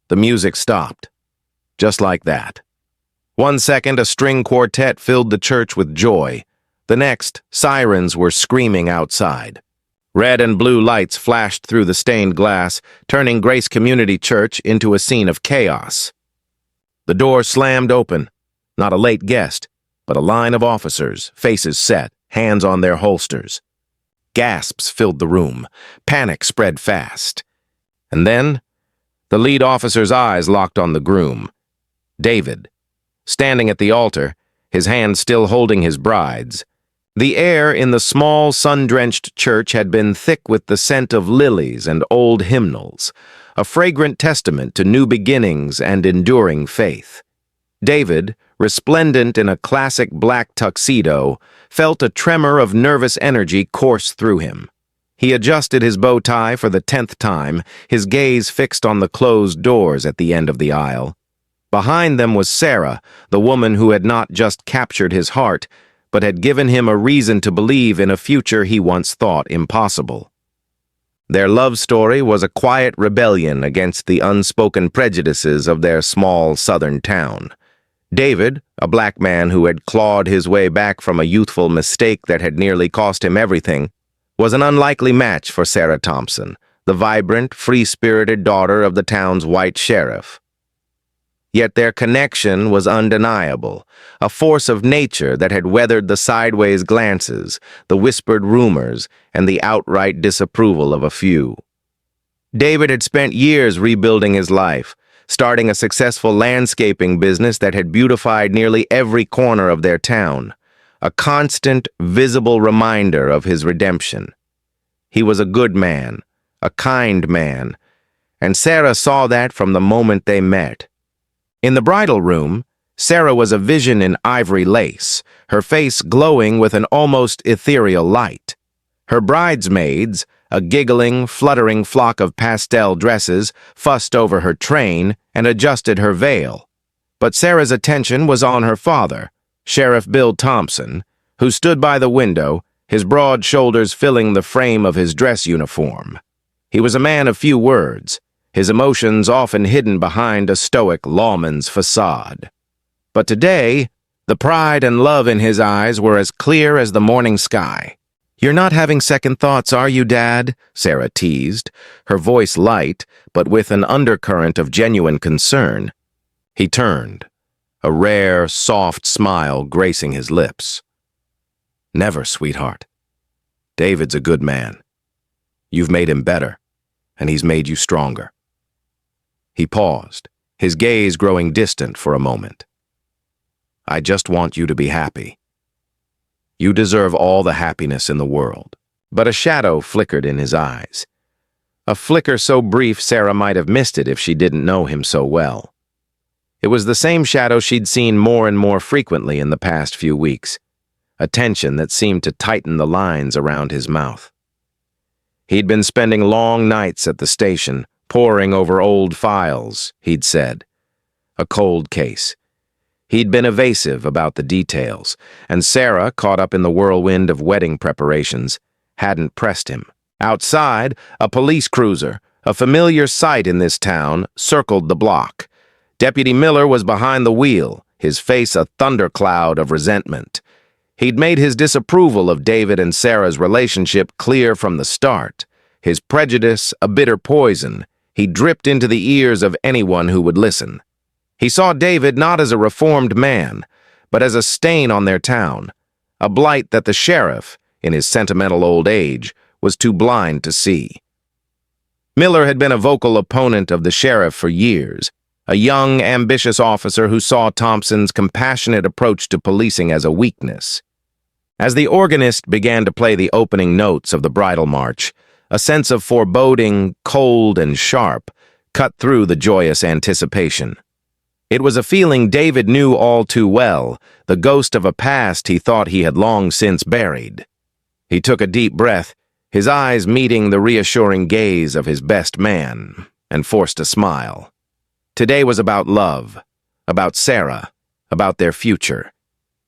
The music stopped. Just like that. 1 second, a string quartet filled the church with joy. The next, sirens were screaming outside. Red and blue lights flashed through the stained glass, turning Grace Community Church into a scene of chaos. The door slammed open. Not a late guest, but a line of officers, faces set, hands on their holsters. Gasps filled the room. Panic spread fast. And then, the lead officer's eyes locked on the groom, David, standing at the altar, his hand still holding his bride's. The air in the small, sun-drenched church had been thick with the scent of lilies and old hymnals, a fragrant testament to new beginnings and enduring faith. David, resplendent in a classic black tuxedo, felt a tremor of nervous energy course through him. He adjusted his bow tie for the 10th time, his gaze fixed on the closed doors at the end of the aisle. Behind them was Sarah, the woman who had not just captured his heart, but had given him a reason to believe in a future he once thought impossible. Their love story was a quiet rebellion against the unspoken prejudices of their small southern town. David, a black man who had clawed his way back from a youthful mistake that had nearly cost him everything, was an unlikely match for Sarah Thompson, the vibrant, free-spirited daughter of the town's white sheriff. Yet their connection was undeniable, a force of nature that had weathered the sideways glances, the whispered rumors, and the outright disapproval of a few. David had spent years rebuilding his life, starting a successful landscaping business that had beautified nearly every corner of their town, a constant, visible reminder of his redemption. He was a good man, a kind man, and Sarah saw that from the moment they met. In the bridal room, Sarah was a vision in ivory lace, her face glowing with an almost ethereal light. Her bridesmaids, a giggling, fluttering flock of pastel dresses, fussed over her train and adjusted her veil. But Sarah's attention was on her father, Sheriff Bill Thompson, who stood by the window, his broad shoulders filling the frame of his dress uniform. He was a man of few words, his emotions often hidden behind a stoic lawman's facade. But today, the pride and love in his eyes were as clear as the morning sky. "You're not having second thoughts, are you, Dad?" Sarah teased, her voice light, but with an undercurrent of genuine concern. He turned, a rare, soft smile gracing his lips. "Never, sweetheart. David's a good man. You've made him better, and he's made you stronger." He paused, his gaze growing distant for a moment. "I just want you to be happy. You deserve all the happiness in the world." But a shadow flickered in his eyes. A flicker so brief Sarah might have missed it if she didn't know him so well. It was the same shadow she'd seen more and more frequently in the past few weeks, a tension that seemed to tighten the lines around his mouth. He'd been spending long nights at the station, poring over old files, he'd said. A cold case. He'd been evasive about the details, and Sarah, caught up in the whirlwind of wedding preparations, hadn't pressed him. Outside, a police cruiser, a familiar sight in this town, circled the block. Deputy Miller was behind the wheel, his face a thundercloud of resentment. He'd made his disapproval of David and Sarah's relationship clear from the start, his prejudice a bitter poison. He dripped into the ears of anyone who would listen. He saw David not as a reformed man, but as a stain on their town, a blight that the sheriff, in his sentimental old age, was too blind to see. Miller had been a vocal opponent of the sheriff for years, a young, ambitious officer who saw Thompson's compassionate approach to policing as a weakness. As the organist began to play the opening notes of the bridal march, a sense of foreboding, cold and sharp, cut through the joyous anticipation. It was a feeling David knew all too well, the ghost of a past he thought he had long since buried. He took a deep breath, his eyes meeting the reassuring gaze of his best man, and forced a smile. Today was about love, about Sarah, about their future.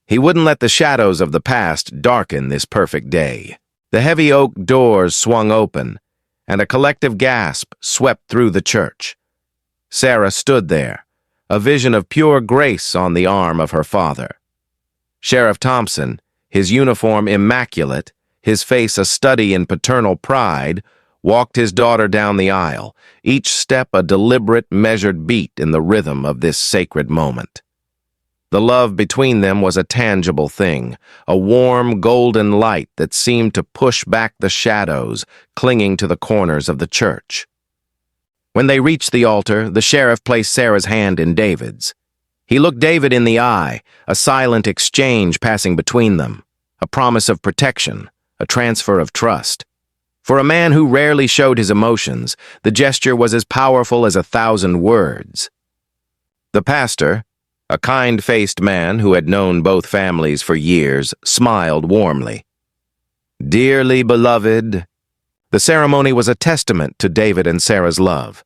He wouldn't let the shadows of the past darken this perfect day. The heavy oak doors swung open, and a collective gasp swept through the church. Sarah stood there, a vision of pure grace on the arm of her father. Sheriff Thompson, his uniform immaculate, his face a study in paternal pride, walked his daughter down the aisle, each step a deliberate, measured beat in the rhythm of this sacred moment. The love between them was a tangible thing, a warm, golden light that seemed to push back the shadows clinging to the corners of the church. When they reached the altar, the sheriff placed Sarah's hand in David's. He looked David in the eye, a silent exchange passing between them, a promise of protection, a transfer of trust. For a man who rarely showed his emotions, the gesture was as powerful as 1,000 words. The pastor, a kind-faced man who had known both families for years, smiled warmly. "Dearly beloved." The ceremony was a testament to David and Sarah's love.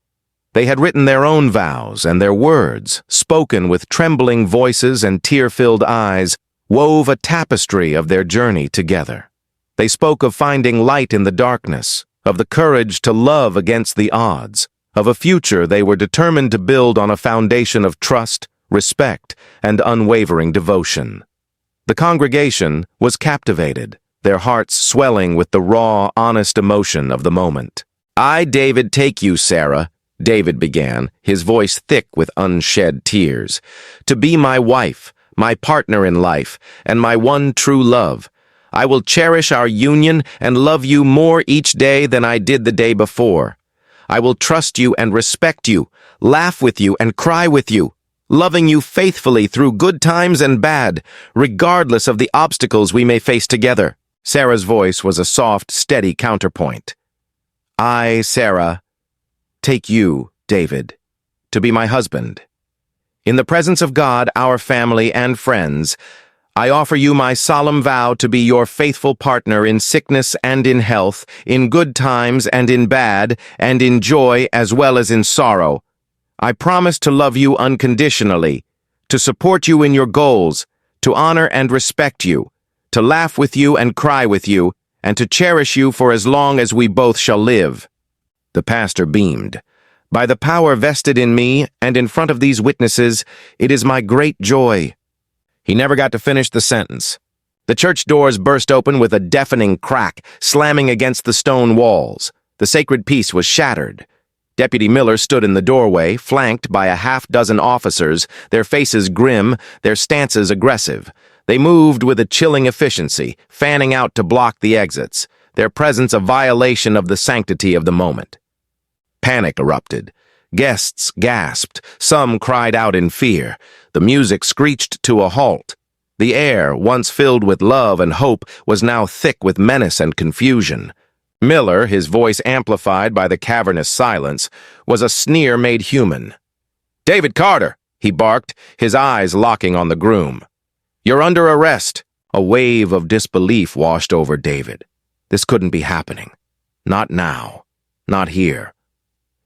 They had written their own vows, and their words, spoken with trembling voices and tear-filled eyes, wove a tapestry of their journey together. They spoke of finding light in the darkness, of the courage to love against the odds, of a future they were determined to build on a foundation of trust, respect, and unwavering devotion. The congregation was captivated, their hearts swelling with the raw, honest emotion of the moment. "I, David, take you, Sarah," David began, his voice thick with unshed tears, "to be my wife, my partner in life, and my one true love. I will cherish our union and love you more each day than I did the day before. I will trust you and respect you, laugh with you and cry with you, loving you faithfully through good times and bad, regardless of the obstacles we may face together." Sarah's voice was a soft, steady counterpoint. "I, Sarah, take you, David, to be my husband. In the presence of God, our family, and friends, I offer you my solemn vow to be your faithful partner in sickness and in health, in good times and in bad, and in joy as well as in sorrow. I promise to love you unconditionally, to support you in your goals, to honor and respect you, to laugh with you and cry with you, and to cherish you for as long as we both shall live." The pastor beamed. "By the power vested in me and in front of these witnesses, it is my great joy." He never got to finish the sentence. The church doors burst open with a deafening crack, slamming against the stone walls. The sacred peace was shattered. Deputy Miller stood in the doorway, flanked by a half-dozen officers, their faces grim, their stances aggressive. They moved with a chilling efficiency, fanning out to block the exits, their presence a violation of the sanctity of the moment. Panic erupted. Guests gasped. Some cried out in fear. The music screeched to a halt. The air, once filled with love and hope, was now thick with menace and confusion. Miller, his voice amplified by the cavernous silence, was a sneer made human. "David Carter," he barked, his eyes locking on the groom. "You're under arrest." A wave of disbelief washed over David. This couldn't be happening. Not now. Not here.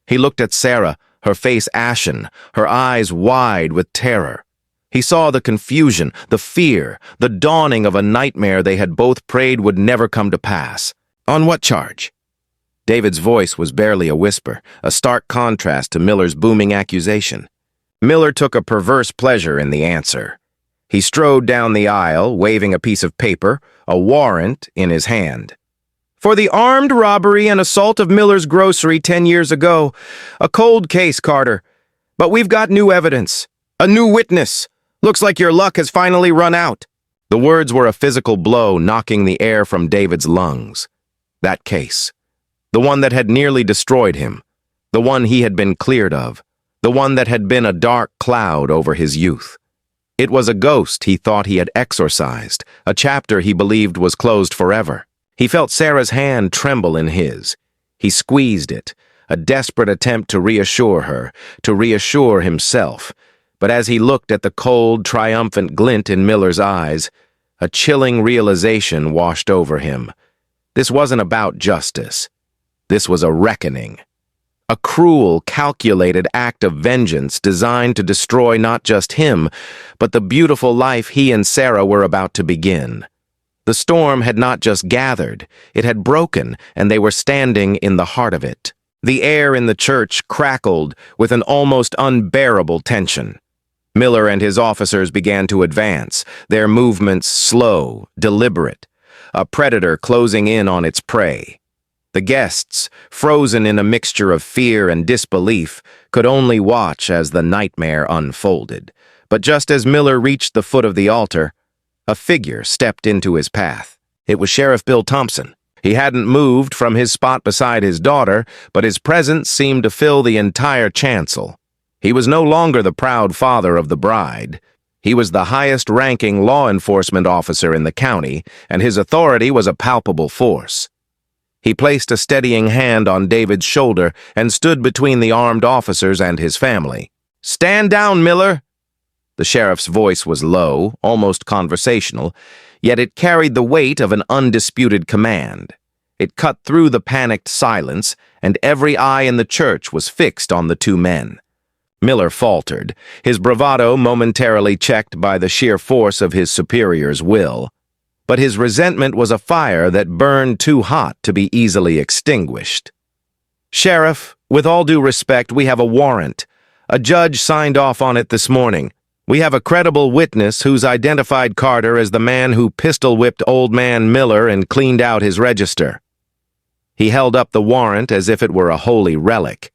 He looked at Sarah, her face ashen, her eyes wide with terror. He saw the confusion, the fear, the dawning of a nightmare they had both prayed would never come to pass. "On what charge?" David's voice was barely a whisper, a stark contrast to Miller's booming accusation. Miller took a perverse pleasure in the answer. He strode down the aisle, waving a piece of paper, a warrant, in his hand. "For the armed robbery and assault of Miller's grocery 10 years ago. A cold case, Carter. But we've got new evidence. A new witness. Looks like your luck has finally run out." The words were a physical blow knocking the air from David's lungs. That case. The one that had nearly destroyed him. The one he had been cleared of. The one that had been a dark cloud over his youth. It was a ghost he thought he had exorcised, a chapter he believed was closed forever. He felt Sarah's hand tremble in his. He squeezed it, a desperate attempt to reassure her, to reassure himself. But as he looked at the cold, triumphant glint in Miller's eyes, a chilling realization washed over him. This wasn't about justice. This was a reckoning. A cruel, calculated act of vengeance designed to destroy not just him, but the beautiful life he and Sarah were about to begin. The storm had not just gathered, it had broken, and they were standing in the heart of it. The air in the church crackled with an almost unbearable tension. Miller and his officers began to advance, their movements slow, deliberate, a predator closing in on its prey. The guests, frozen in a mixture of fear and disbelief, could only watch as the nightmare unfolded. But just as Miller reached the foot of the altar, a figure stepped into his path. It was Sheriff Bill Thompson. He hadn't moved from his spot beside his daughter, but his presence seemed to fill the entire chancel. He was no longer the proud father of the bride. He was the highest-ranking law enforcement officer in the county, and his authority was a palpable force. He placed a steadying hand on David's shoulder and stood between the armed officers and his family. "Stand down, Miller!" The sheriff's voice was low, almost conversational, yet it carried the weight of an undisputed command. It cut through the panicked silence, and every eye in the church was fixed on the two men. Miller faltered, his bravado momentarily checked by the sheer force of his superior's will. But his resentment was a fire that burned too hot to be easily extinguished. "Sheriff, with all due respect, we have a warrant. A judge signed off on it this morning. We have a credible witness who's identified Carter as the man who pistol-whipped old man Miller and cleaned out his register." He held up the warrant as if it were a holy relic.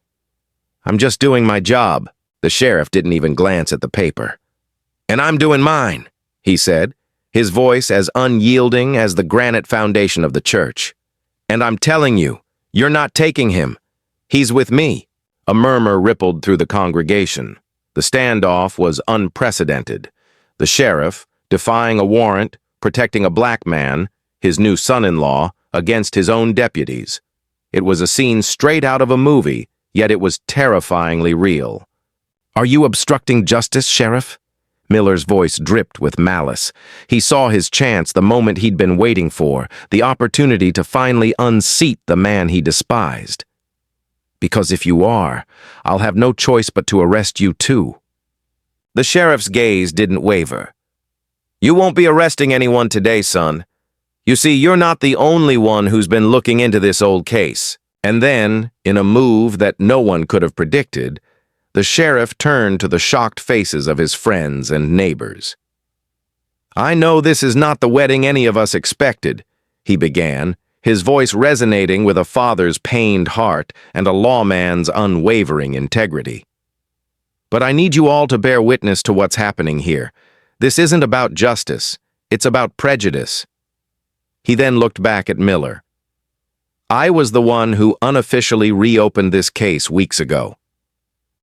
"I'm just doing my job." The sheriff didn't even glance at the paper. "And I'm doing mine," he said, his voice as unyielding as the granite foundation of the church. "And I'm telling you, you're not taking him. He's with me." A murmur rippled through the congregation. The standoff was unprecedented. The sheriff, defying a warrant, protecting a black man, his new son-in-law, against his own deputies. It was a scene straight out of a movie, yet it was terrifyingly real. "Are you obstructing justice, Sheriff?" Miller's voice dripped with malice. He saw his chance, the moment he'd been waiting for, the opportunity to finally unseat the man he despised. "Because if you are, I'll have no choice but to arrest you too." The sheriff's gaze didn't waver. "You won't be arresting anyone today, son. You see, you're not the only one who's been looking into this old case." And then, in a move that no one could have predicted, the sheriff turned to the shocked faces of his friends and neighbors. "I know this is not the wedding any of us expected," he began, his voice resonating with a father's pained heart and a lawman's unwavering integrity. "But I need you all to bear witness to what's happening here. This isn't about justice. It's about prejudice." He then looked back at Miller. "I was the one who unofficially reopened this case weeks ago."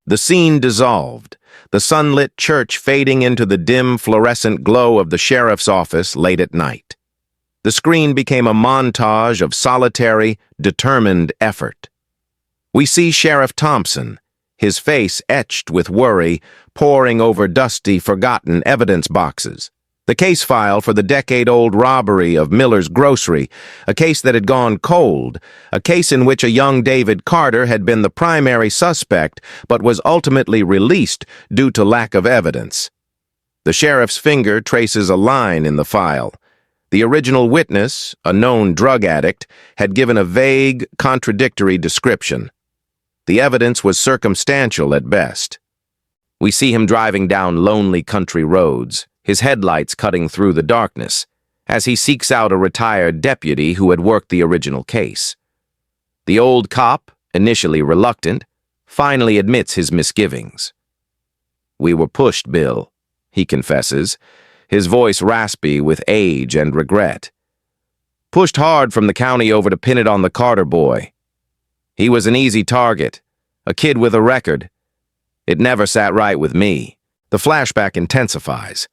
The scene dissolved, the sunlit church fading into the dim fluorescent glow of the sheriff's office late at night. The screen became a montage of solitary, determined effort. We see Sheriff Thompson, his face etched with worry, poring over dusty, forgotten evidence boxes. The case file for the decade-old robbery of Miller's grocery, a case that had gone cold, a case in which a young David Carter had been the primary suspect but was ultimately released due to lack of evidence. The sheriff's finger traces a line in the file. The original witness, a known drug addict, had given a vague, contradictory description. The evidence was circumstantial at best. We see him driving down lonely country roads, his headlights cutting through the darkness, as he seeks out a retired deputy who had worked the original case. The old cop, initially reluctant, finally admits his misgivings. "We were pushed, Bill," he confesses, his voice raspy with age and regret. "Pushed hard from the county over to pin it on the Carter boy. He was an easy target, a kid with a record. It never sat right with me." The flashback intensifies.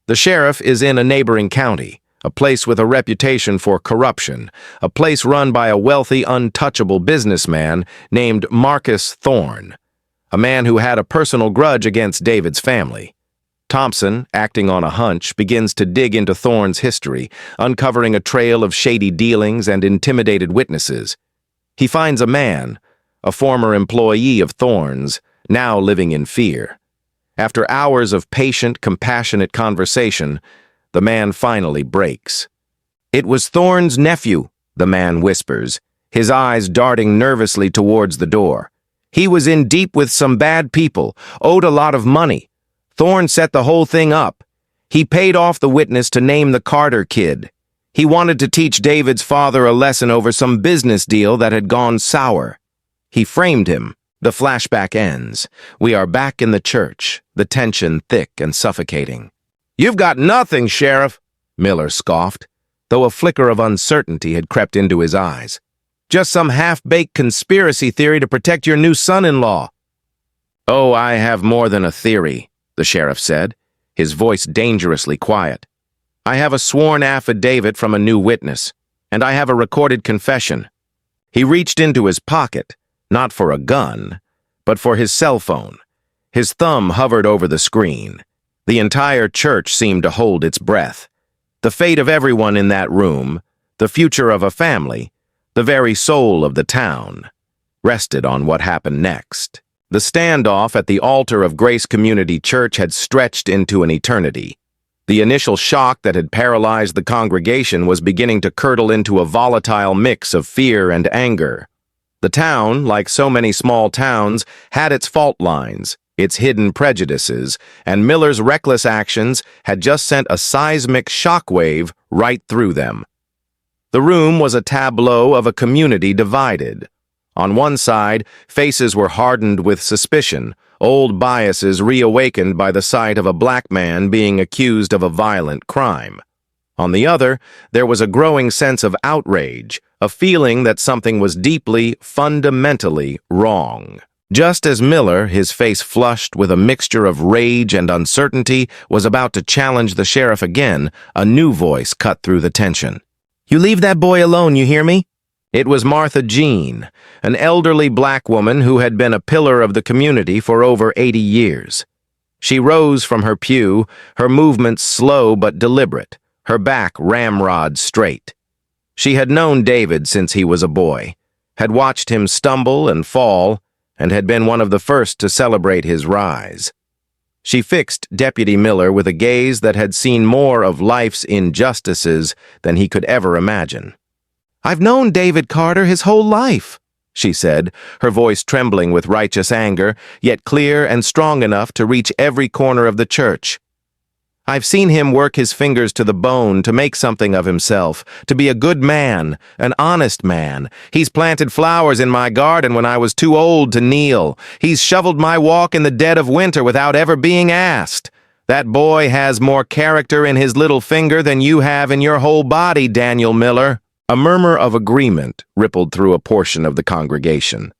The sheriff is in a neighboring county, a place with a reputation for corruption, a place run by a wealthy, untouchable businessman named Marcus Thorne, a man who had a personal grudge against David's family. Thompson, acting on a hunch, begins to dig into Thorne's history, uncovering a trail of shady dealings and intimidated witnesses. He finds a man, a former employee of Thorne's, now living in fear. After hours of patient, compassionate conversation, the man finally breaks. "It was Thorne's nephew," the man whispers, his eyes darting nervously towards the door. He was in deep with some bad people, owed a lot of money. Thorne set the whole thing up. He paid off the witness to name the Carter kid. He wanted to teach David's father a lesson over some business deal that had gone sour. He framed him. The flashback ends. We are back in the church, the tension thick and suffocating. "You've got nothing, Sheriff," Miller scoffed, though a flicker of uncertainty had crept into his eyes. "Just some half-baked conspiracy theory to protect your new son-in-law." "Oh, I have more than a theory," the sheriff said, his voice dangerously quiet. "I have a sworn affidavit from a new witness, and I have a recorded confession." He reached into his pocket, not for a gun, but for his cell phone. His thumb hovered over the screen. The entire church seemed to hold its breath. The fate of everyone in that room, the future of a family, the very soul of the town, rested on what happened next. The standoff at the altar of Grace Community Church had stretched into an eternity. The initial shock that had paralyzed the congregation was beginning to curdle into a volatile mix of fear and anger. The town, like so many small towns, had its fault lines, its hidden prejudices, and Miller's reckless actions had just sent a seismic shockwave right through them. The room was a tableau of a community divided. On one side, faces were hardened with suspicion, old biases reawakened by the sight of a black man being accused of a violent crime. On the other, there was a growing sense of outrage, a feeling that something was deeply, fundamentally wrong. Just as Miller, his face flushed with a mixture of rage and uncertainty, was about to challenge the sheriff again, a new voice cut through the tension. "You leave that boy alone, you hear me?" It was Martha Jean, an elderly black woman who had been a pillar of the community for over 80 years. She rose from her pew, her movements slow but deliberate, her back ramrod straight. She had known David since he was a boy, had watched him stumble and fall, and had been one of the first to celebrate his rise. She fixed Deputy Miller with a gaze that had seen more of life's injustices than he could ever imagine. "I've known David Carter his whole life," she said, her voice trembling with righteous anger, yet clear and strong enough to reach every corner of the church. "I've seen him work his fingers to the bone to make something of himself, to be a good man, an honest man. He's planted flowers in my garden when I was too old to kneel. He's shoveled my walk in the dead of winter without ever being asked. That boy has more character in his little finger than you have in your whole body, Daniel Miller." A murmur of agreement rippled through a portion of the congregation.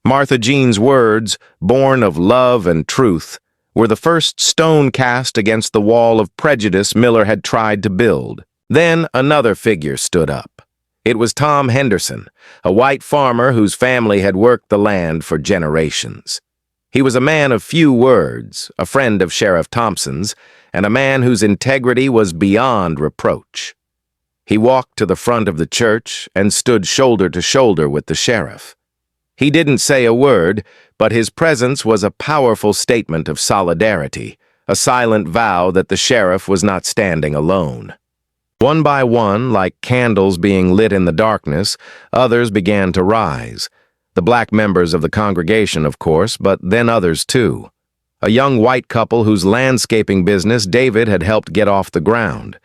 Martha Jean's words, born of love and truth, were the first stone cast against the wall of prejudice Miller had tried to build. Then another figure stood up. It was Tom Henderson, a white farmer whose family had worked the land for generations. He was a man of few words, a friend of Sheriff Thompson's, and a man whose integrity was beyond reproach. He walked to the front of the church and stood shoulder to shoulder with the sheriff. He didn't say a word, but his presence was a powerful statement of solidarity, a silent vow that the sheriff was not standing alone. One by one, like candles being lit in the darkness, others began to rise. The black members of the congregation, of course, but then others too. A young white couple whose landscaping business David had helped get off the ground.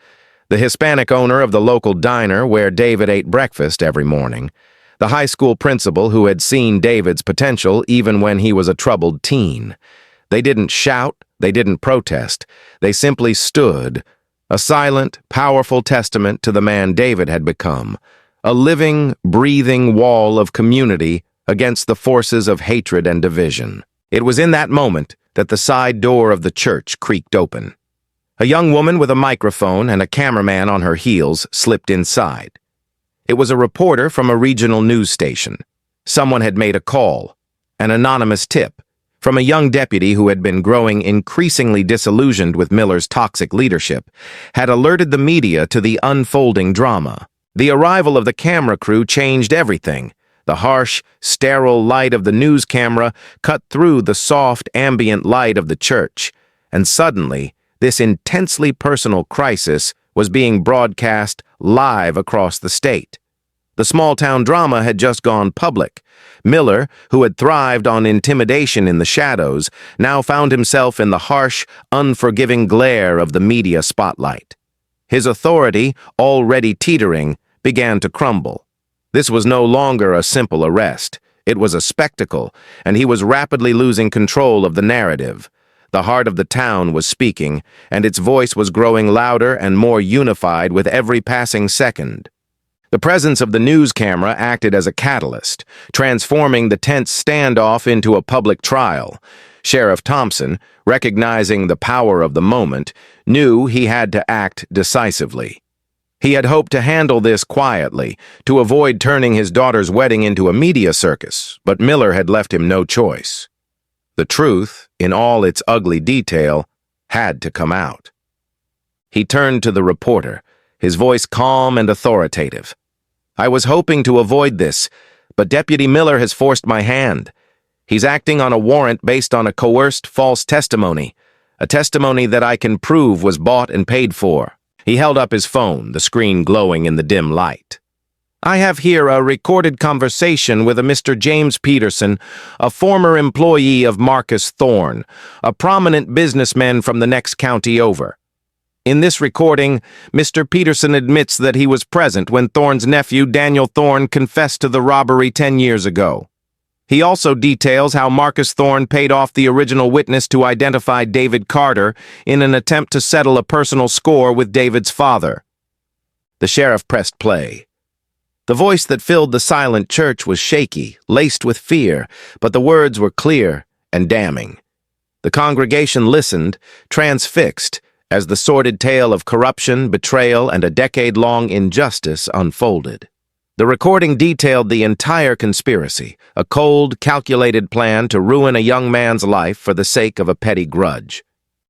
The Hispanic owner of the local diner where David ate breakfast every morning. The high school principal who had seen David's potential even when he was a troubled teen. They didn't shout, they didn't protest. They simply stood, a silent, powerful testament to the man David had become, a living, breathing wall of community against the forces of hatred and division. It was in that moment that the side door of the church creaked open. A young woman with a microphone and a cameraman on her heels slipped inside. It was a reporter from a regional news station. Someone had made a call, an anonymous tip, from a young deputy who had been growing increasingly disillusioned with Miller's toxic leadership, had alerted the media to the unfolding drama. The arrival of the camera crew changed everything. The harsh, sterile light of the news camera cut through the soft, ambient light of the church, and suddenly, this intensely personal crisis was being broadcast live across the state. The small-town drama had just gone public. Miller, who had thrived on intimidation in the shadows, now found himself in the harsh, unforgiving glare of the media spotlight. His authority, already teetering, began to crumble. This was no longer a simple arrest. It was a spectacle, and he was rapidly losing control of the narrative. The heart of the town was speaking, and its voice was growing louder and more unified with every passing second. The presence of the news camera acted as a catalyst, transforming the tense standoff into a public trial. Sheriff Thompson, recognizing the power of the moment, knew he had to act decisively. He had hoped to handle this quietly, to avoid turning his daughter's wedding into a media circus, but Miller had left him no choice. The truth, in all its ugly detail, had to come out. He turned to the reporter, his voice calm and authoritative. "I was hoping to avoid this, but Deputy Miller has forced my hand. He's acting on a warrant based on a coerced false testimony, a testimony that I can prove was bought and paid for." He held up his phone, the screen glowing in the dim light. "I have here a recorded conversation with a Mr. James Peterson, a former employee of Marcus Thorne, a prominent businessman from the next county over. In this recording, Mr. Peterson admits that he was present when Thorne's nephew, Daniel Thorne, confessed to the robbery 10 years ago. He also details how Marcus Thorne paid off the original witness to identify David Carter in an attempt to settle a personal score with David's father." The sheriff pressed play. The voice that filled the silent church was shaky, laced with fear, but the words were clear and damning. The congregation listened, transfixed, as the sordid tale of corruption, betrayal, and a decade-long injustice unfolded. The recording detailed the entire conspiracy, a cold, calculated plan to ruin a young man's life for the sake of a petty grudge.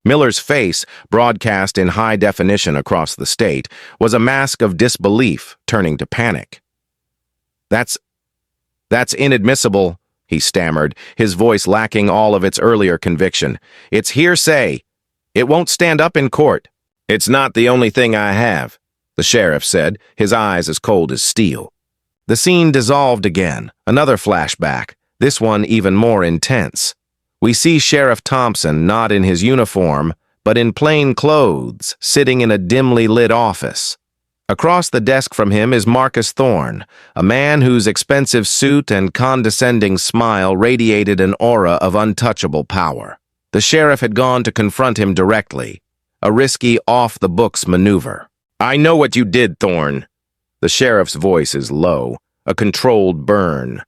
Miller's face, broadcast in high definition across the state, was a mask of disbelief turning to panic. That's inadmissible," he stammered, his voice lacking all of its earlier conviction. "It's hearsay. It won't stand up in court." "It's not the only thing I have," the sheriff said, his eyes as cold as steel. The scene dissolved again, another flashback, this one even more intense. We see Sheriff Thompson not in his uniform, but in plain clothes, sitting in a dimly lit office. Across the desk from him is Marcus Thorne, a man whose expensive suit and condescending smile radiated an aura of untouchable power. The sheriff had gone to confront him directly, a risky, off-the-books maneuver. "I know what you did, Thorne." The sheriff's voice is low, a controlled burn.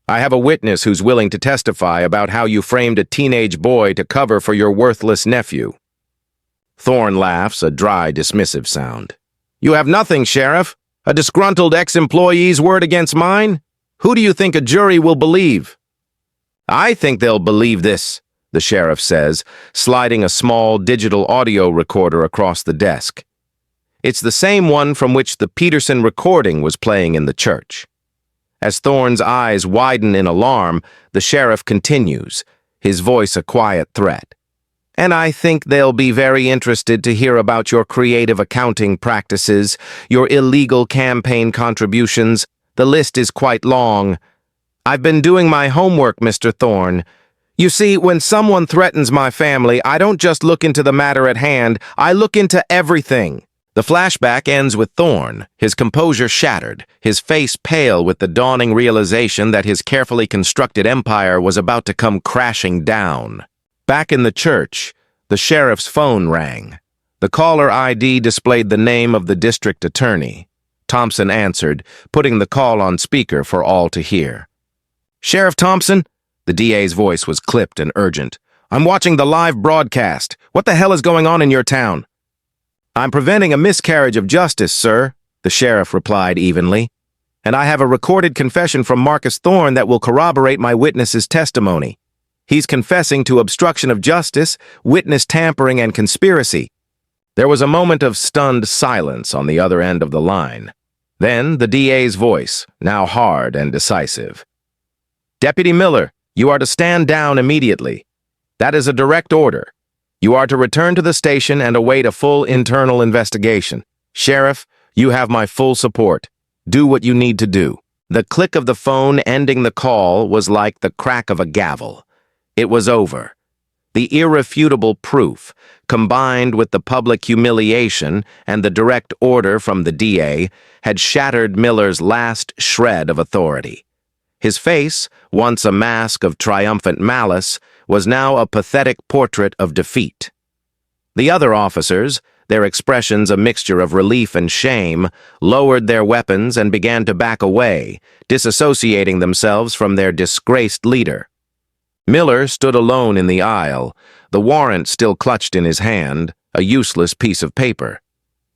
"I have a witness who's willing to testify about how you framed a teenage boy to cover for your worthless nephew." Thorne laughs, a dry, dismissive sound. "You have nothing, Sheriff. A disgruntled ex-employee's word against mine? Who do you think a jury will believe?" "I think they'll believe this," the sheriff says, sliding a small digital audio recorder across the desk. It's the same one from which the Peterson recording was playing in the church. As Thorne's eyes widen in alarm, the sheriff continues, his voice a quiet threat. "And I think they'll be very interested to hear about your creative accounting practices, your illegal campaign contributions. The list is quite long. I've been doing my homework, Mr. Thorne. You see, when someone threatens my family, I don't just look into the matter at hand, I look into everything." The flashback ends with Thorne, his composure shattered, his face pale with the dawning realization that his carefully constructed empire was about to come crashing down. Back in the church, the sheriff's phone rang. The caller ID displayed the name of the district attorney. Thompson answered, putting the call on speaker for all to hear. "Sheriff Thompson?" The DA's voice was clipped and urgent. "I'm watching the live broadcast. What the hell is going on in your town?" "I'm preventing a miscarriage of justice, sir," the sheriff replied evenly. "And I have a recorded confession from Marcus Thorne that will corroborate my witness's testimony. He's confessing to obstruction of justice, witness tampering, and conspiracy." There was a moment of stunned silence on the other end of the line. Then the DA's voice, now hard and decisive. "Deputy Miller, you are to stand down immediately. That is a direct order. You are to return to the station and await a full internal investigation. Sheriff, you have my full support. Do what you need to do." The click of the phone ending the call was like the crack of a gavel. It was over. The irrefutable proof, combined with the public humiliation and the direct order from the DA, had shattered Miller's last shred of authority. His face, once a mask of triumphant malice, was now a pathetic portrait of defeat. The other officers, their expressions a mixture of relief and shame, lowered their weapons and began to back away, disassociating themselves from their disgraced leader. Miller stood alone in the aisle, the warrant still clutched in his hand, a useless piece of paper.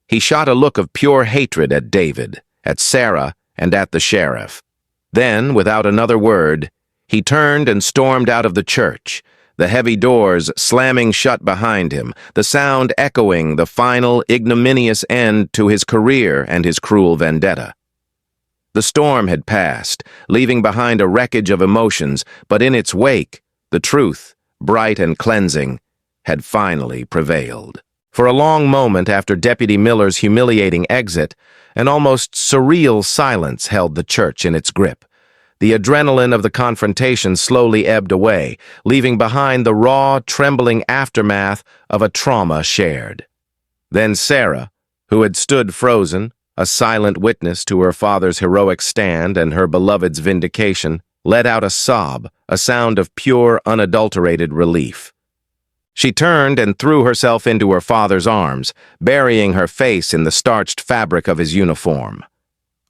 He shot a look of pure hatred at David, at Sarah, and at the sheriff. Then, without another word, he turned and stormed out of the church, the heavy doors slamming shut behind him, the sound echoing the final ignominious end to his career and his cruel vendetta. The storm had passed, leaving behind a wreckage of emotions, but in its wake, the truth, bright and cleansing, had finally prevailed. For a long moment after Deputy Miller's humiliating exit, an almost surreal silence held the church in its grip. The adrenaline of the confrontation slowly ebbed away, leaving behind the raw, trembling aftermath of a trauma shared. Then Sarah, who had stood frozen, a silent witness to her father's heroic stand and her beloved's vindication, let out a sob, a sound of pure, unadulterated relief. She turned and threw herself into her father's arms, burying her face in the starched fabric of his uniform.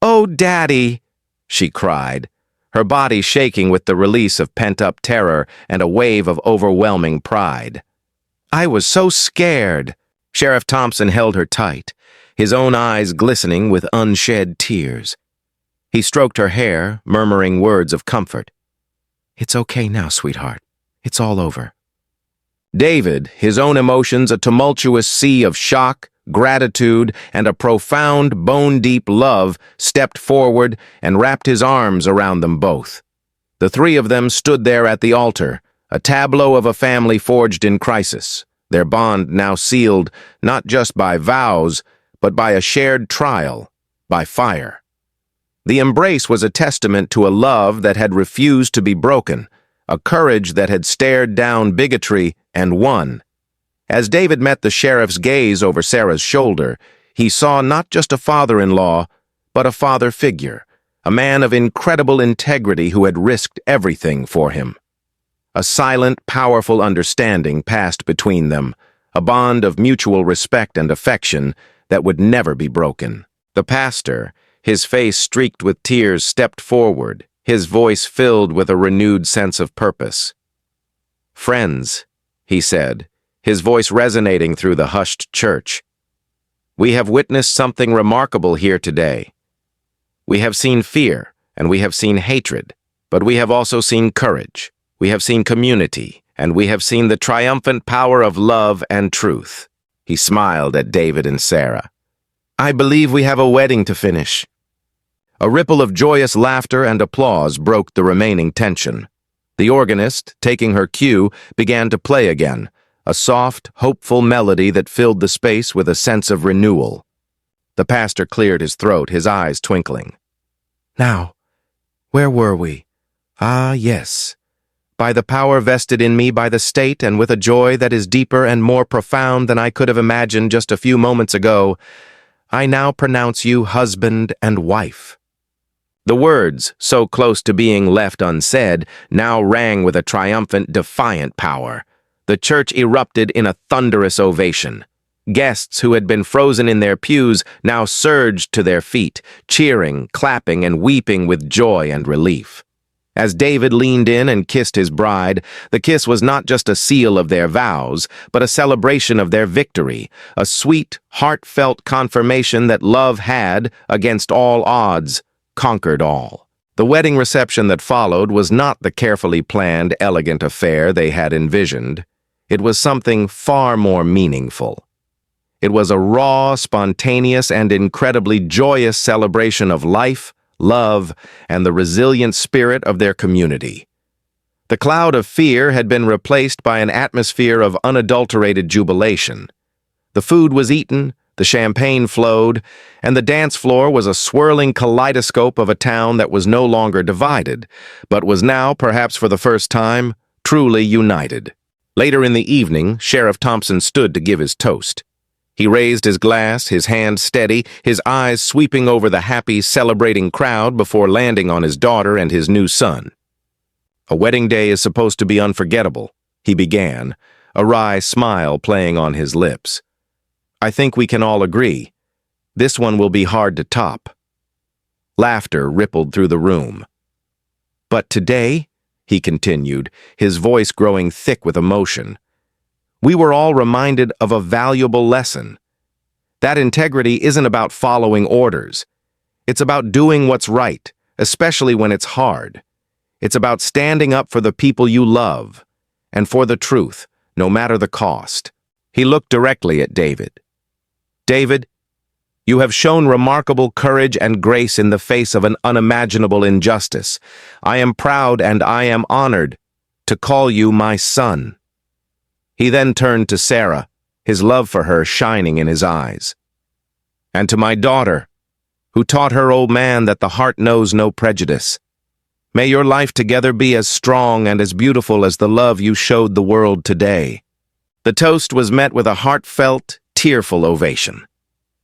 "Oh, Daddy!" she cried, her body shaking with the release of pent-up terror and a wave of overwhelming pride. "I was so scared." Sheriff Thompson held her tight, his own eyes glistening with unshed tears. He stroked her hair, murmuring words of comfort. "It's okay now, sweetheart. It's all over." David, his own emotions a tumultuous sea of shock, gratitude, and a profound, bone-deep love, stepped forward and wrapped his arms around them both. The three of them stood there at the altar, a tableau of a family forged in crisis, their bond now sealed not just by vows, but by a shared trial, by fire. The embrace was a testament to a love that had refused to be broken, a courage that had stared down bigotry and won. As David met the sheriff's gaze over Sarah's shoulder, he saw not just a father-in-law, but a father figure, a man of incredible integrity who had risked everything for him. A silent, powerful understanding passed between them, a bond of mutual respect and affection that would never be broken. The pastor, his face streaked with tears, stepped forward, his voice filled with a renewed sense of purpose. "Friends," he said, his voice resonating through the hushed church, "we have witnessed something remarkable here today. We have seen fear, and we have seen hatred, but we have also seen courage. We have seen community, and we have seen the triumphant power of love and truth." He smiled at David and Sarah. "I believe we have a wedding to finish." A ripple of joyous laughter and applause broke the remaining tension. The organist, taking her cue, began to play again, a soft, hopeful melody that filled the space with a sense of renewal. The pastor cleared his throat, his eyes twinkling. "Now, where were we? Ah, yes. By the power vested in me by the state and with a joy that is deeper and more profound than I could have imagined just a few moments ago, I now pronounce you husband and wife." The words, so close to being left unsaid, now rang with a triumphant, defiant power. The church erupted in a thunderous ovation. Guests who had been frozen in their pews now surged to their feet, cheering, clapping, and weeping with joy and relief. As David leaned in and kissed his bride, the kiss was not just a seal of their vows, but a celebration of their victory, a sweet, heartfelt confirmation that love had, against all odds, conquered all. The wedding reception that followed was not the carefully planned, elegant affair they had envisioned. It was something far more meaningful. It was a raw, spontaneous, and incredibly joyous celebration of life, love, and the resilient spirit of their community. The cloud of fear had been replaced by an atmosphere of unadulterated jubilation. The food was eaten, The champagne flowed, and the dance floor was a swirling kaleidoscope of a town that was no longer divided, but was now, perhaps for the first time, truly united. Later in the evening, Sheriff Thompson stood to give his toast. He raised his glass, his hand steady, his eyes sweeping over the happy, celebrating crowd before landing on his daughter and his new son. "A wedding day is supposed to be unforgettable," he began, a wry smile playing on his lips. "I think we can all agree. This one will be hard to top." Laughter rippled through the room. "But today," he continued, his voice growing thick with emotion, "we were all reminded of a valuable lesson. That integrity isn't about following orders. It's about doing what's right, especially when it's hard. It's about standing up for the people you love, and for the truth, no matter the cost." He looked directly at David. "David, you have shown remarkable courage and grace in the face of an unimaginable injustice. I am proud and I am honored to call you my son." He then turned to Sarah, his love for her shining in his eyes. "And to my daughter, who taught her old man that the heart knows no prejudice. May your life together be as strong and as beautiful as the love you showed the world today." The toast was met with a heartfelt, tearful ovation.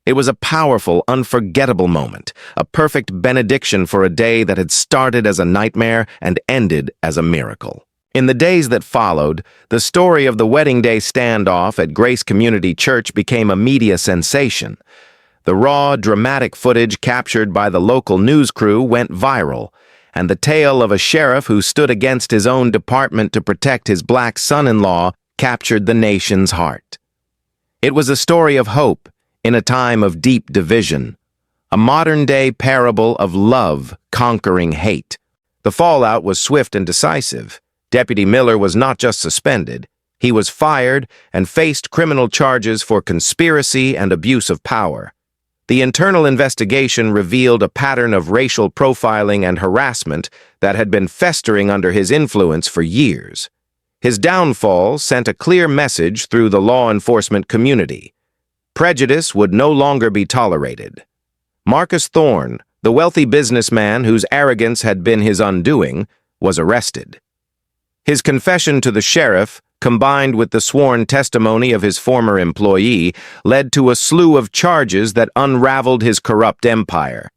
It was a powerful, unforgettable moment, a perfect benediction for a day that had started as a nightmare and ended as a miracle. In the days that followed, the story of the wedding day standoff at Grace Community Church became a media sensation. The raw, dramatic footage captured by the local news crew went viral, and the tale of a sheriff who stood against his own department to protect his black son-in-law captured the nation's heart. It was a story of hope in a time of deep division, a modern-day parable of love conquering hate. The fallout was swift and decisive. Deputy Miller was not just suspended, he was fired and faced criminal charges for conspiracy and abuse of power. The internal investigation revealed a pattern of racial profiling and harassment that had been festering under his influence for years. His downfall sent a clear message through the law enforcement community. Prejudice would no longer be tolerated. Marcus Thorne, the wealthy businessman whose arrogance had been his undoing, was arrested. His confession to the sheriff, combined with the sworn testimony of his former employee, led to a slew of charges that unraveled his corrupt empire.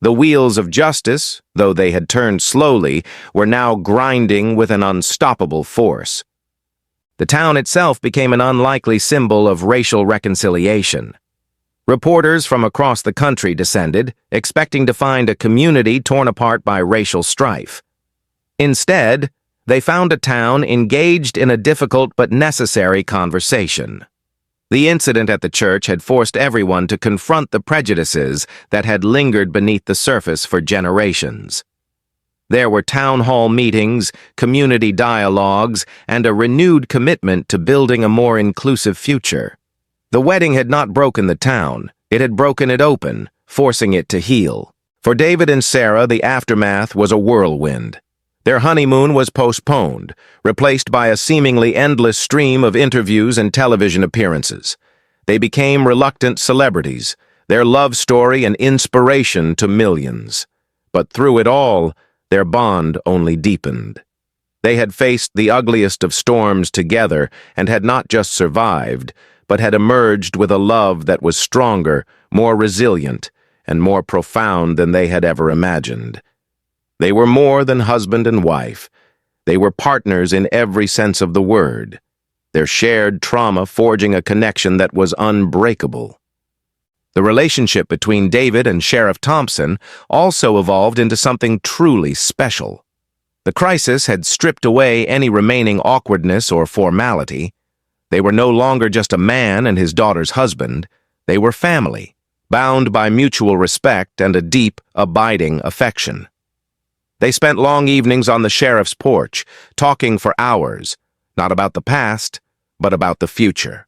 The wheels of justice, though they had turned slowly, were now grinding with an unstoppable force. The town itself became an unlikely symbol of racial reconciliation. Reporters from across the country descended, expecting to find a community torn apart by racial strife. Instead, they found a town engaged in a difficult but necessary conversation. The incident at the church had forced everyone to confront the prejudices that had lingered beneath the surface for generations. There were town hall meetings, community dialogues, and a renewed commitment to building a more inclusive future. The wedding had not broken the town, it had broken it open, forcing it to heal. For David and Sarah, the aftermath was a whirlwind. Their honeymoon was postponed, replaced by a seemingly endless stream of interviews and television appearances. They became reluctant celebrities, their love story an inspiration to millions. But through it all, their bond only deepened. They had faced the ugliest of storms together and had not just survived, but had emerged with a love that was stronger, more resilient, and more profound than they had ever imagined. They were more than husband and wife. They were partners in every sense of the word, their shared trauma forging a connection that was unbreakable. The relationship between David and Sheriff Thompson also evolved into something truly special. The crisis had stripped away any remaining awkwardness or formality. They were no longer just a man and his daughter's husband. They were family, bound by mutual respect and a deep, abiding affection. They spent long evenings on the sheriff's porch, talking for hours, not about the past, but about the future.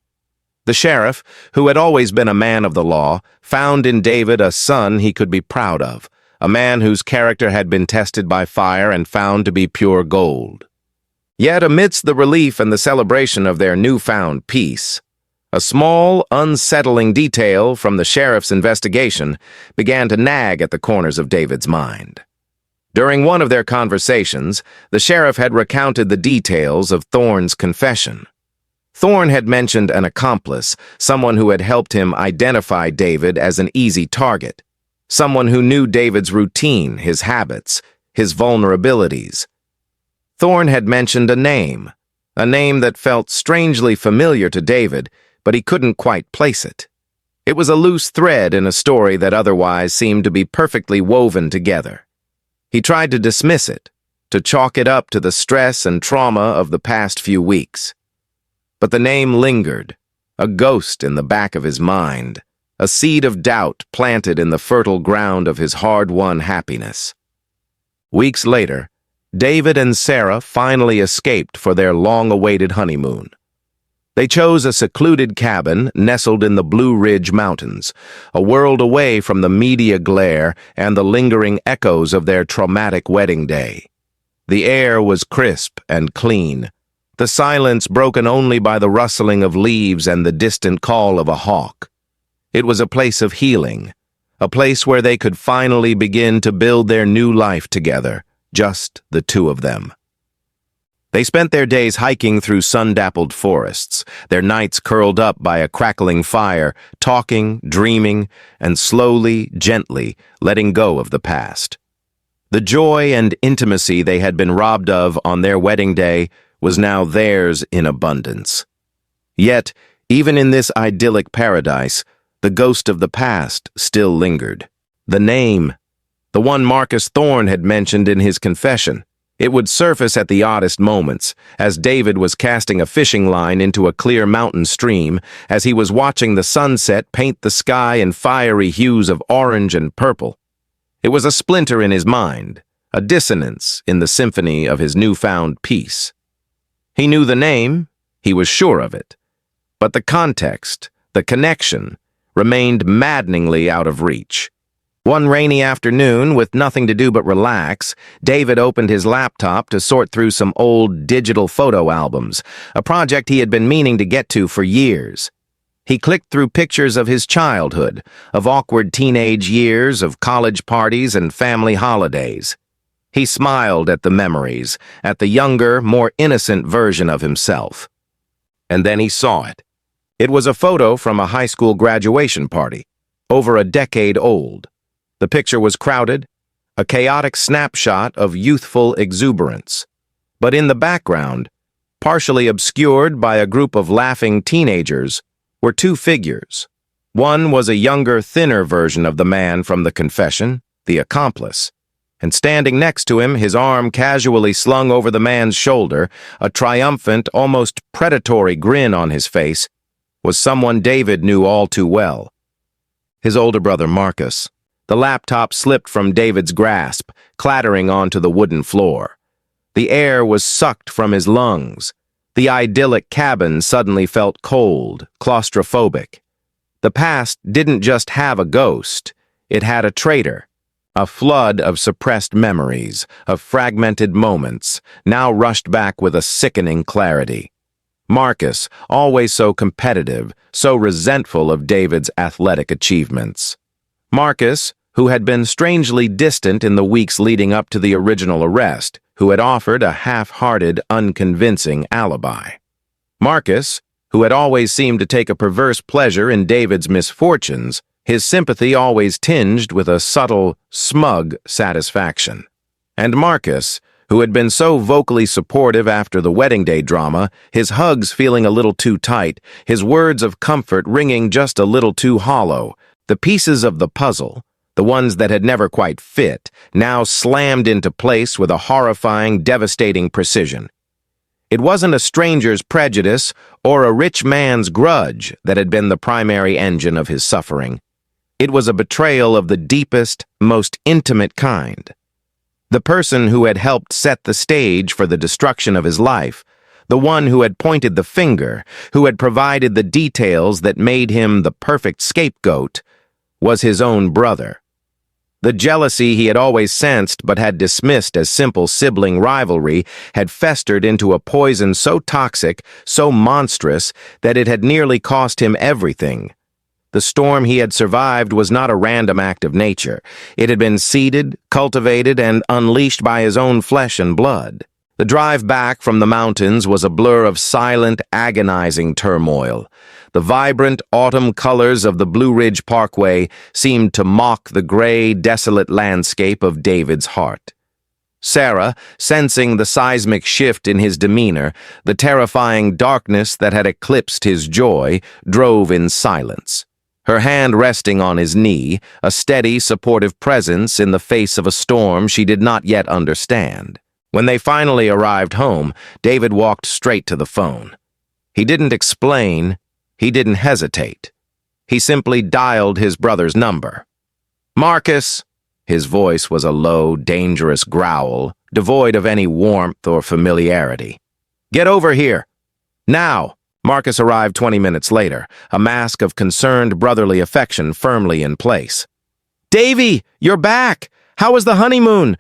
The sheriff, who had always been a man of the law, found in David a son he could be proud of, a man whose character had been tested by fire and found to be pure gold. Yet amidst the relief and the celebration of their newfound peace, A small, unsettling detail from the sheriff's investigation began to nag at the corners of David's mind. During one of their conversations, the sheriff had recounted the details of Thorne's confession. Thorne had mentioned an accomplice, someone who had helped him identify David as an easy target, someone who knew David's routine, his habits, his vulnerabilities. Thorne had mentioned a name that felt strangely familiar to David, but he couldn't quite place it. It was a loose thread in a story that otherwise seemed to be perfectly woven together. He tried to dismiss it, to chalk it up to the stress and trauma of the past few weeks. But the name lingered, a ghost in the back of his mind, a seed of doubt planted in the fertile ground of his hard-won happiness. Weeks later, David and Sarah finally escaped for their long-awaited honeymoon. They chose a secluded cabin nestled in the Blue Ridge Mountains, a world away from the media glare and the lingering echoes of their traumatic wedding day. The air was crisp and clean, the silence broken only by the rustling of leaves and the distant call of a hawk. It was a place of healing, a place where they could finally begin to build their new life together, just the two of them. They spent their days hiking through sun-dappled forests, their nights curled up by a crackling fire, talking, dreaming, and slowly, gently letting go of the past. The joy and intimacy they had been robbed of on their wedding day was now theirs in abundance. Yet, even in this idyllic paradise, the ghost of the past still lingered. The name, the one Marcus Thorne had mentioned in his confession. It would surface at the oddest moments, as David was casting a fishing line into a clear mountain stream, as he was watching the sunset paint the sky in fiery hues of orange and purple. It was a splinter in his mind, a dissonance in the symphony of his newfound peace. He knew the name, he was sure of it, but the context, the connection, remained maddeningly out of reach. One rainy afternoon, with nothing to do but relax, David opened his laptop to sort through some old digital photo albums, a project he had been meaning to get to for years. He clicked through pictures of his childhood, of awkward teenage years, of college parties and family holidays. He smiled at the memories, at the younger, more innocent version of himself. And then he saw it. It was a photo from a high school graduation party, over a decade old. The picture was crowded, a chaotic snapshot of youthful exuberance. But in the background, partially obscured by a group of laughing teenagers, were two figures. One was a younger, thinner version of the man from the confession, the accomplice. And standing next to him, his arm casually slung over the man's shoulder, a triumphant, almost predatory grin on his face, was someone David knew all too well. His older brother, Marcus. The laptop slipped from David's grasp, clattering onto the wooden floor. The air was sucked from his lungs. The idyllic cabin suddenly felt cold, claustrophobic. The past didn't just have a ghost, it had a traitor. A flood of suppressed memories, of fragmented moments, now rushed back with a sickening clarity. Marcus, always so competitive, so resentful of David's athletic achievements. Marcus, who had been strangely distant in the weeks leading up to the original arrest, who had offered a half-hearted, unconvincing alibi. Marcus, who had always seemed to take a perverse pleasure in David's misfortunes, his sympathy always tinged with a subtle, smug satisfaction. And Marcus, who had been so vocally supportive after the wedding day drama, his hugs feeling a little too tight, his words of comfort ringing just a little too hollow, the pieces of the puzzle, the ones that had never quite fit, now slammed into place with a horrifying, devastating precision. It wasn't a stranger's prejudice or a rich man's grudge that had been the primary engine of his suffering. It was a betrayal of the deepest, most intimate kind. The person who had helped set the stage for the destruction of his life, the one who had pointed the finger, who had provided the details that made him the perfect scapegoat, was his own brother. The jealousy he had always sensed but had dismissed as simple sibling rivalry had festered into a poison so toxic, so monstrous, that it had nearly cost him everything. The storm he had survived was not a random act of nature. It had been seeded, cultivated, and unleashed by his own flesh and blood. The drive back from the mountains was a blur of silent, agonizing turmoil. The vibrant autumn colors of the Blue Ridge Parkway seemed to mock the gray, desolate landscape of David's heart. Sarah, sensing the seismic shift in his demeanor, the terrifying darkness that had eclipsed his joy, drove in silence. Her hand resting on his knee, a steady, supportive presence in the face of a storm she did not yet understand. When they finally arrived home, David walked straight to the phone. He didn't explain. He didn't hesitate. He simply dialed his brother's number. "Marcus!" His voice was a low, dangerous growl, devoid of any warmth or familiarity. "Get over here! Now!" Marcus arrived 20 minutes later, a mask of concerned brotherly affection firmly in place. "Davy, you're back! How was the honeymoon?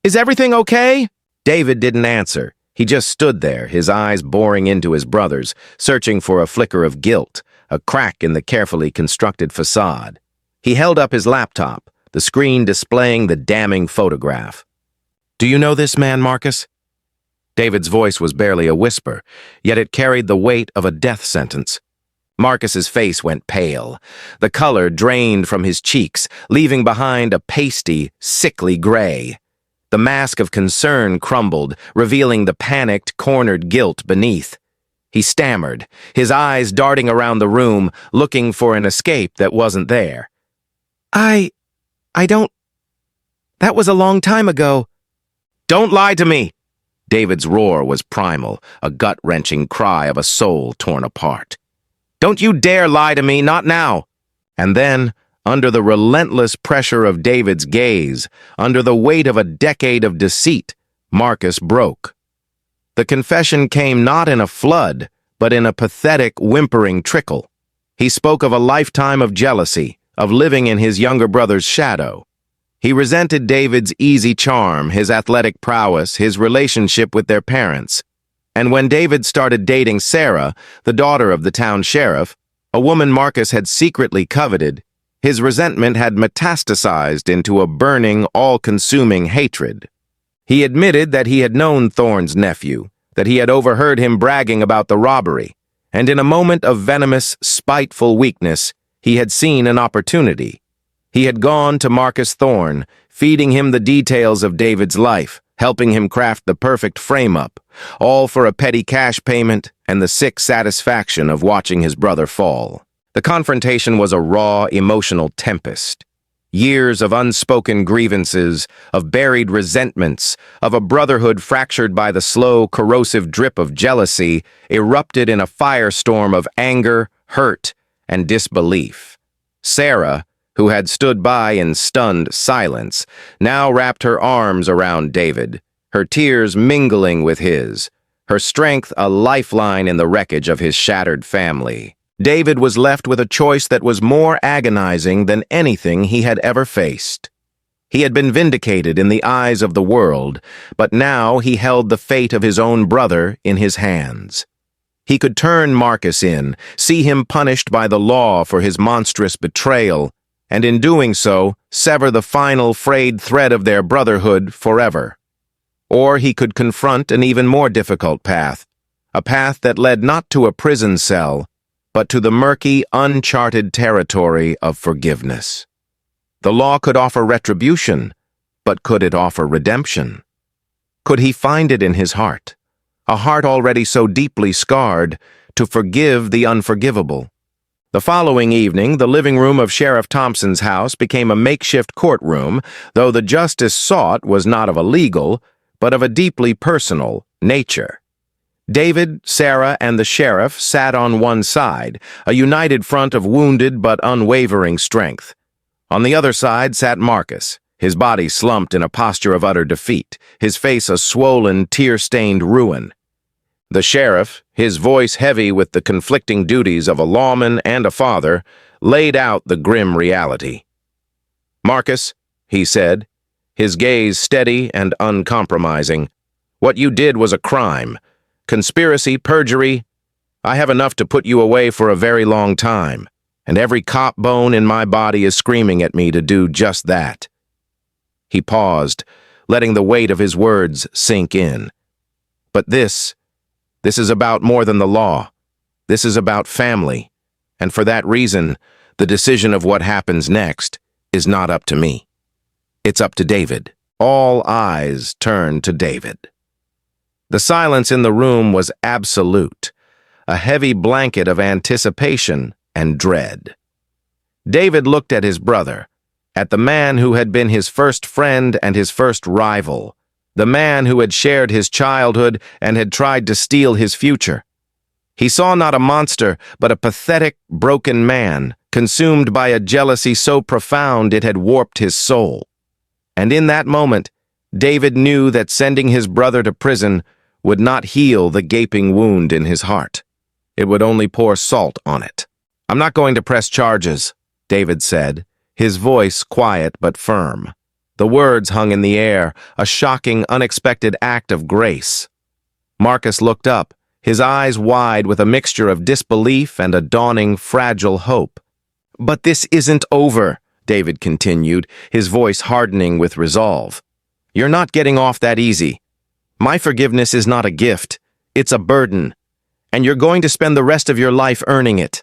Is everything okay?" David didn't answer. He just stood there, his eyes boring into his brother's, searching for a flicker of guilt, a crack in the carefully constructed facade. He held up his laptop, the screen displaying the damning photograph. "Do you know this man, Marcus?" David's voice was barely a whisper, yet it carried the weight of a death sentence. Marcus's face went pale. The color drained from his cheeks, leaving behind a pasty, sickly gray. The mask of concern crumbled, revealing the panicked, cornered guilt beneath. He stammered, his eyes darting around the room, looking for an escape that wasn't there. I don't... That was a long time ago." "Don't lie to me!" David's roar was primal, a gut-wrenching cry of a soul torn apart. "Don't you dare lie to me, not now!" And then, under the relentless pressure of David's gaze, under the weight of a decade of deceit, Marcus broke. The confession came not in a flood, but in a pathetic, whimpering trickle. He spoke of a lifetime of jealousy, of living in his younger brother's shadow. He resented David's easy charm, his athletic prowess, his relationship with their parents. And when David started dating Sarah, the daughter of the town sheriff, a woman Marcus had secretly coveted, his resentment had metastasized into a burning, all-consuming hatred. He admitted that he had known Thorne's nephew, that he had overheard him bragging about the robbery, and in a moment of venomous, spiteful weakness, he had seen an opportunity. He had gone to Marcus Thorne, feeding him the details of David's life, helping him craft the perfect frame-up, all for a petty cash payment and the sick satisfaction of watching his brother fall. The confrontation was a raw, emotional tempest. Years of unspoken grievances, of buried resentments, of a brotherhood fractured by the slow, corrosive drip of jealousy, erupted in a firestorm of anger, hurt, and disbelief. Sarah, who had stood by in stunned silence, now wrapped her arms around David, her tears mingling with his, her strength a lifeline in the wreckage of his shattered family. David was left with a choice that was more agonizing than anything he had ever faced. He had been vindicated in the eyes of the world, but now he held the fate of his own brother in his hands. He could turn Marcus in, see him punished by the law for his monstrous betrayal, and in doing so, sever the final frayed thread of their brotherhood forever. Or he could confront an even more difficult path, a path that led not to a prison cell, but to the murky, uncharted territory of forgiveness. The law could offer retribution, but could it offer redemption? Could he find it in his heart, a heart already so deeply scarred, to forgive the unforgivable? The following evening, the living room of Sheriff Thompson's house became a makeshift courtroom, though the justice sought was not of a legal, but of a deeply personal nature. David, Sarah, and the sheriff sat on one side, a united front of wounded but unwavering strength. On the other side sat Marcus, his body slumped in a posture of utter defeat, his face a swollen, tear-stained ruin. The sheriff, his voice heavy with the conflicting duties of a lawman and a father, laid out the grim reality. "Marcus," he said, his gaze steady and uncompromising, "what you did was a crime. Conspiracy, perjury. I have enough to put you away for a very long time, and every cop bone in my body is screaming at me to do just that." He paused, letting the weight of his words sink in. "But this is about more than the law. This is about family, and for that reason, the decision of what happens next is not up to me. It's up to David." All eyes turned to David. The silence in the room was absolute, a heavy blanket of anticipation and dread. David looked at his brother, at the man who had been his first friend and his first rival, the man who had shared his childhood and had tried to steal his future. He saw not a monster, but a pathetic, broken man, consumed by a jealousy so profound it had warped his soul. And in that moment, David knew that sending his brother to prison would not heal the gaping wound in his heart. It would only pour salt on it. "I'm not going to press charges," David said, his voice quiet but firm. The words hung in the air, a shocking, unexpected act of grace. Marcus looked up, his eyes wide with a mixture of disbelief and a dawning, fragile hope. "But this isn't over," David continued, his voice hardening with resolve. "You're not getting off that easy. My forgiveness is not a gift, it's a burden, and you're going to spend the rest of your life earning it."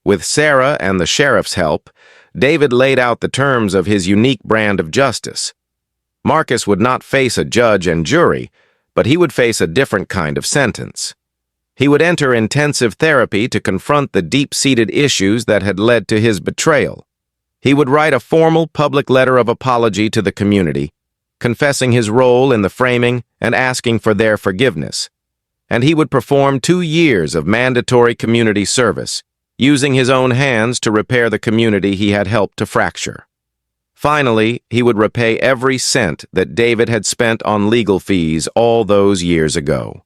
With Sarah and the sheriff's help, David laid out the terms of his unique brand of justice. Marcus would not face a judge and jury, but he would face a different kind of sentence. He would enter intensive therapy to confront the deep-seated issues that had led to his betrayal. He would write a formal public letter of apology to the community, confessing his role in the framing and asking for their forgiveness. And he would perform 2 years of mandatory community service, using his own hands to repair the community he had helped to fracture. Finally, he would repay every cent that David had spent on legal fees all those years ago.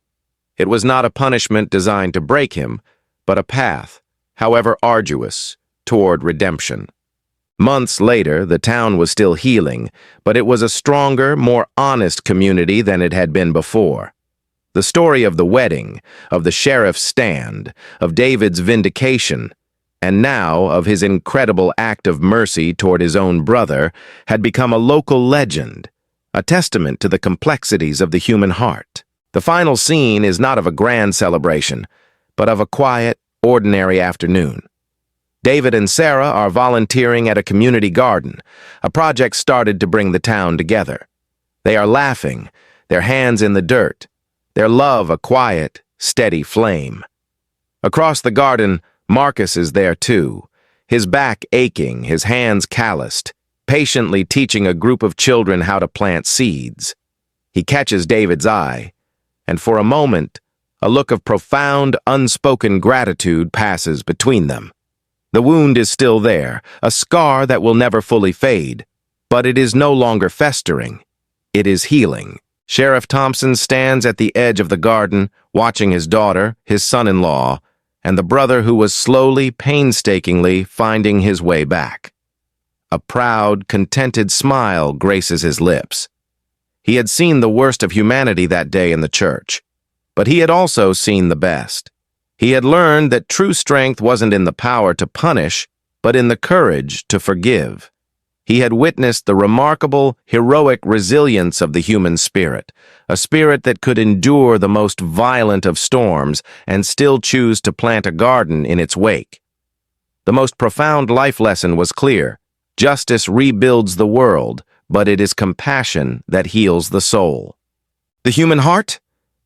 It was not a punishment designed to break him, but a path, however arduous, toward redemption. Months later, the town was still healing, but it was a stronger, more honest community than it had been before. The story of the wedding, of the sheriff's stand, of David's vindication, and now of his incredible act of mercy toward his own brother, had become a local legend, a testament to the complexities of the human heart. The final scene is not of a grand celebration, but of a quiet, ordinary afternoon. David and Sarah are volunteering at a community garden, a project started to bring the town together. They are laughing, their hands in the dirt, their love a quiet, steady flame. Across the garden, Marcus is there too, his back aching, his hands calloused, patiently teaching a group of children how to plant seeds. He catches David's eye, and for a moment, a look of profound, unspoken gratitude passes between them. The wound is still there, a scar that will never fully fade, but it is no longer festering. It is healing. Sheriff Thompson stands at the edge of the garden, watching his daughter, his son-in-law, and the brother who was slowly, painstakingly finding his way back. A proud, contented smile graces his lips. He had seen the worst of humanity that day in the church, but he had also seen the best. He had learned that true strength wasn't in the power to punish, but in the courage to forgive. He had witnessed the remarkable, heroic resilience of the human spirit, a spirit that could endure the most violent of storms and still choose to plant a garden in its wake. The most profound life lesson was clear. Justice rebuilds the world, but it is compassion that heals the soul. The human heart?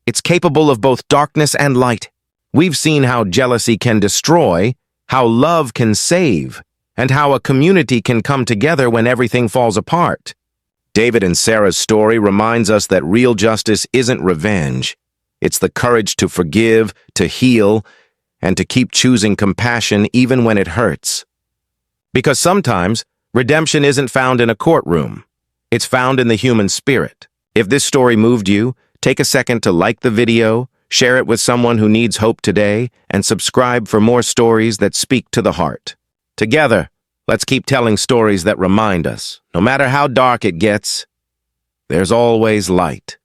It's capable of both darkness and light. We've seen how jealousy can destroy, how love can save, and how a community can come together when everything falls apart. David and Sarah's story reminds us that real justice isn't revenge. It's the courage to forgive, to heal, and to keep choosing compassion even when it hurts. Because sometimes, redemption isn't found in a courtroom. It's found in the human spirit. If this story moved you, take a second to like the video, share it with someone who needs hope today, and subscribe for more stories that speak to the heart. Together, Let's keep telling stories that remind us, no matter how dark it gets, there's always light.